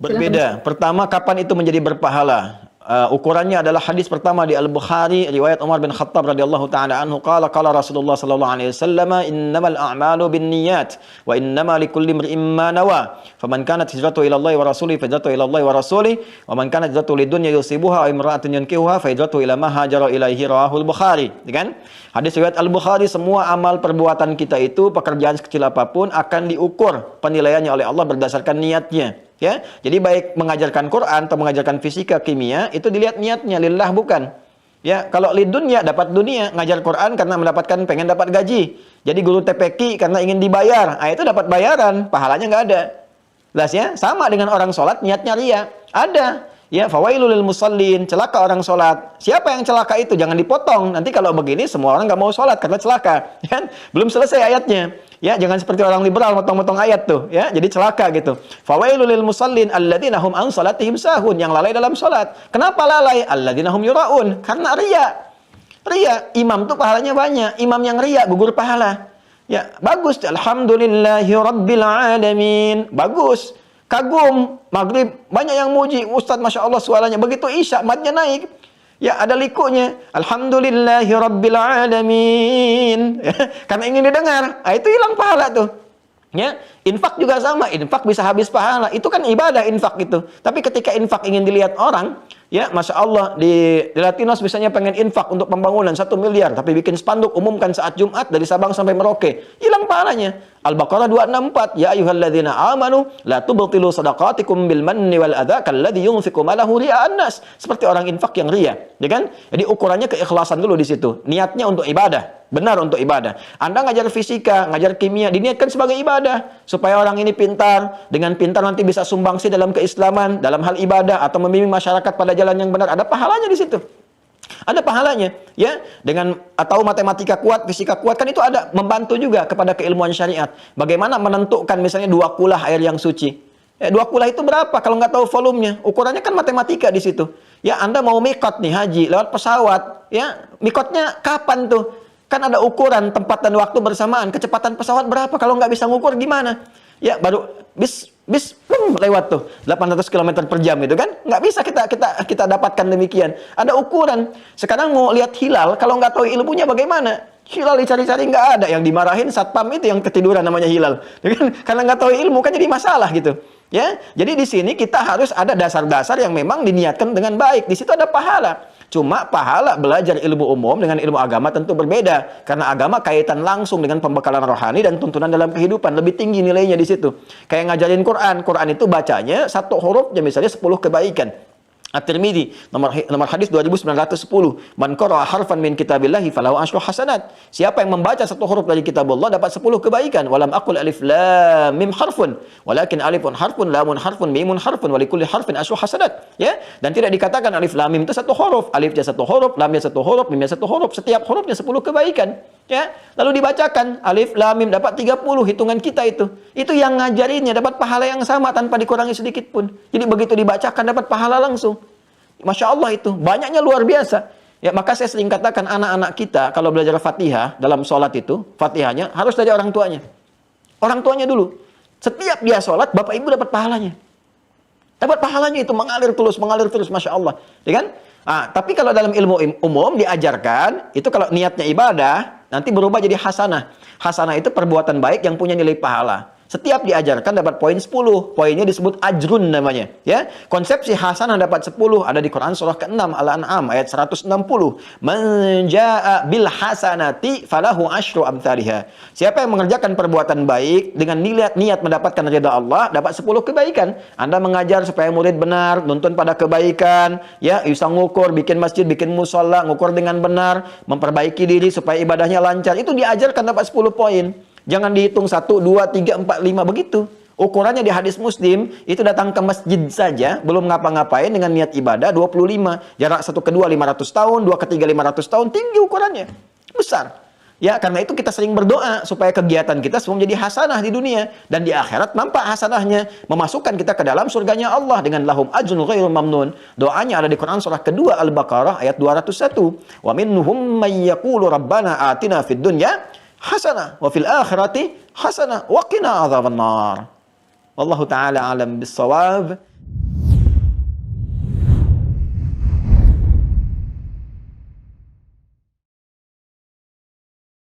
Silakan Ustaz. Berbeda. Pertama, kapan itu menjadi berpahala? Ukurannya adalah hadis pertama di Al-Bukhari, riwayat Umar bin Khattab radhiyallahu taala anhu, qala Rasulullah sallallahu alaihi wasallam, innamal a'malu binniyat wa innama likulli imri'in ma nawa. Faman kanat hijratuhu ila Allah wa rasulihi fahijratuhu ila Allah wa rasulihi, wa man kanat hijratuhu lidunya yusibuha aw imra'atin yankihuha fahijratuhu ila ma hajara ilaihi, rawahul Bukhari. Kan? Hadis riwayat Al-Bukhari, semua amal perbuatan kita itu, pekerjaan sekecil apapun, akan diukur penilaiannya oleh Allah berdasarkan niatnya. Ya, jadi baik mengajarkan Quran atau mengajarkan fisika, kimia, itu dilihat niatnya, lillah bukan. Ya, kalau lidunya dapat dunia, ngajar Quran karena mendapatkan pengen dapat gaji. Jadi guru TPQ karena ingin dibayar, itu dapat bayaran, pahalanya nggak ada. Jelas ya, sama dengan orang sholat niatnya ria, ada. Ya, fawailul lil musallin, celaka orang sholat. Siapa yang celaka itu? Jangan dipotong. Nanti kalau begini semua orang nggak mau sholat karena celaka. Kan? Belum selesai ayatnya. Ya, jangan seperti orang liberal motong-motong ayat tuh. Ya, jadi celaka gitu. Fawailul lil musallin alladzina hum an salatihim sahun, yang lalai dalam sholat. Kenapa lalai? Alladzina hum yuraun, karena ria. Ria, imam tuh pahalanya banyak. Imam yang ria gugur pahala. Ya, bagus. Alhamdulillahi rabbil alamin. Bagus. Kagum, maghrib banyak yang muji, Ustaz Masya Allah suaranya. Begitu isya matnya naik, ya ada likunya, Alhamdulillahi rabbil alamin. Karena ingin didengar, itu hilang pahala tuh. Ya, infak juga sama, infak bisa habis pahala. Itu kan ibadah infak itu. Tapi ketika infak ingin dilihat orang, ya Masya Allah, di Latinos misalnya pengen infak untuk pembangunan 1 miliar, tapi bikin spanduk umumkan saat Jumat dari Sabang sampai Merauke, hilang pahalanya. Al-Baqarah 264, ya ayyuhalladzina amanu la tubtilu shadaqatikum bil manni wal adza kalladzi yunfiqu malahu ria'an nas. Seperti orang infak yang ria, ya kan? Jadi ukurannya keikhlasan dulu di situ. Niatnya untuk ibadah, benar untuk ibadah. Anda ngajar fisika, ngajar kimia, diniatkan sebagai ibadah supaya orang ini pintar, dengan pintar nanti bisa sumbangsi dalam keislaman, dalam hal ibadah atau membimbing masyarakat pada jalan yang benar. Ada pahalanya di situ. Ada pahalanya, ya. Dengan atau matematika kuat, fisika kuat, kan itu ada membantu juga kepada keilmuan syariat. Bagaimana menentukan misalnya 2 kulah air yang suci. 2 kulah itu berapa kalau nggak tahu volumenya? Ukurannya kan matematika di situ. Ya, Anda mau mikot nih haji lewat pesawat, ya. Mikotnya kapan tuh? Kan ada ukuran tempat dan waktu bersamaan. Kecepatan pesawat berapa? Kalau nggak bisa ngukur gimana? Ya, baru bis lewat tuh 800 km per jam itu kan. Nggak bisa kita dapatkan demikian. Ada ukuran. Sekarang mau lihat hilal, kalau nggak tahu ilmunya bagaimana? Hilal dicari-cari nggak ada. Yang dimarahin satpam itu yang ketiduran namanya hilal. Karena nggak tahu ilmu kan jadi masalah gitu. Ya, jadi di sini kita harus ada dasar-dasar yang memang diniatkan dengan baik. Di situ ada pahala. Cuma pahala belajar ilmu umum dengan ilmu agama tentu berbeda. Karena agama kaitan langsung dengan pembekalan rohani dan tuntunan dalam kehidupan. Lebih tinggi nilainya di situ. Kayak ngajarin Quran. Quran itu bacanya 1 hurufnya misalnya 10 kebaikan. At-Tirmidzi nomor hadis 2910, man qara'a harfan min kitabillahi falahu asyru hasanat. Siapa yang membaca 1 huruf dari kitab Allah dapat 10 kebaikan. Walam aqul alif lam mim harfun, walakin alifun harfun, lamun harfun, mimun harfun, wa likulli harfin asyru hasanat. Ya, dan tidak dikatakan alif lam mim itu 1 huruf, alifnya 1 huruf, lamnya 1 huruf, mimnya 1 huruf, setiap hurufnya 10 kebaikan. Ya, lalu dibacakan alif lam mim dapat 30 hitungan kita itu. Itu yang ngajarinnya dapat pahala yang sama tanpa dikurangi sedikit pun. Jadi begitu dibacakan dapat pahala langsung. Masya Allah itu, banyaknya luar biasa. Ya, maka saya sering katakan anak-anak kita kalau belajar Fatihah dalam sholat itu, Fatihahnya harus dari orang tuanya. Orang tuanya dulu. Setiap dia sholat, bapak ibu dapat pahalanya. Dapat pahalanya itu mengalir terus, Masya Allah. Ya kan? Tapi kalau dalam ilmu umum diajarkan, itu kalau niatnya ibadah, nanti berubah jadi hasanah. Hasanah itu perbuatan baik yang punya nilai pahala. Setiap diajarkan dapat poin 10. Poinnya disebut ajrun namanya. Ya, konsepsi hasanah dapat 10 ada di Quran surah ke-6 Al-An'am ayat 160. Man jaa'a bil hasanati falahu asyru amsalihha. Siapa yang mengerjakan perbuatan baik dengan niat mendapatkan ridha Allah dapat 10 kebaikan. Anda mengajar supaya murid benar, nuntun pada kebaikan, ya, bisa ngukur, bikin masjid, bikin musholla, ngukur dengan benar, memperbaiki diri supaya ibadahnya lancar. Itu diajarkan dapat 10 poin. Jangan dihitung 1, 2, 3, 4, 5 begitu. Ukurannya di hadis Muslim, itu datang ke masjid saja, belum ngapa-ngapain dengan niat ibadah 25. Jarak 1 ke 2 500 tahun, 2 ke 3 500 tahun, tinggi ukurannya. Besar. Ya, karena itu kita sering berdoa supaya kegiatan kita semua menjadi hasanah di dunia dan di akhirat nampak hasanahnya, memasukkan kita ke dalam surganya Allah dengan lahum ajrun ghairu mamnun. Doanya ada di Quran surah kedua Al-Baqarah ayat 201. Wa minhum may yaqulu rabbana atina fid dunya hasanah wa fil akhirati hasanah wa qina adzabannar. Wallahu taala alam bis shawab.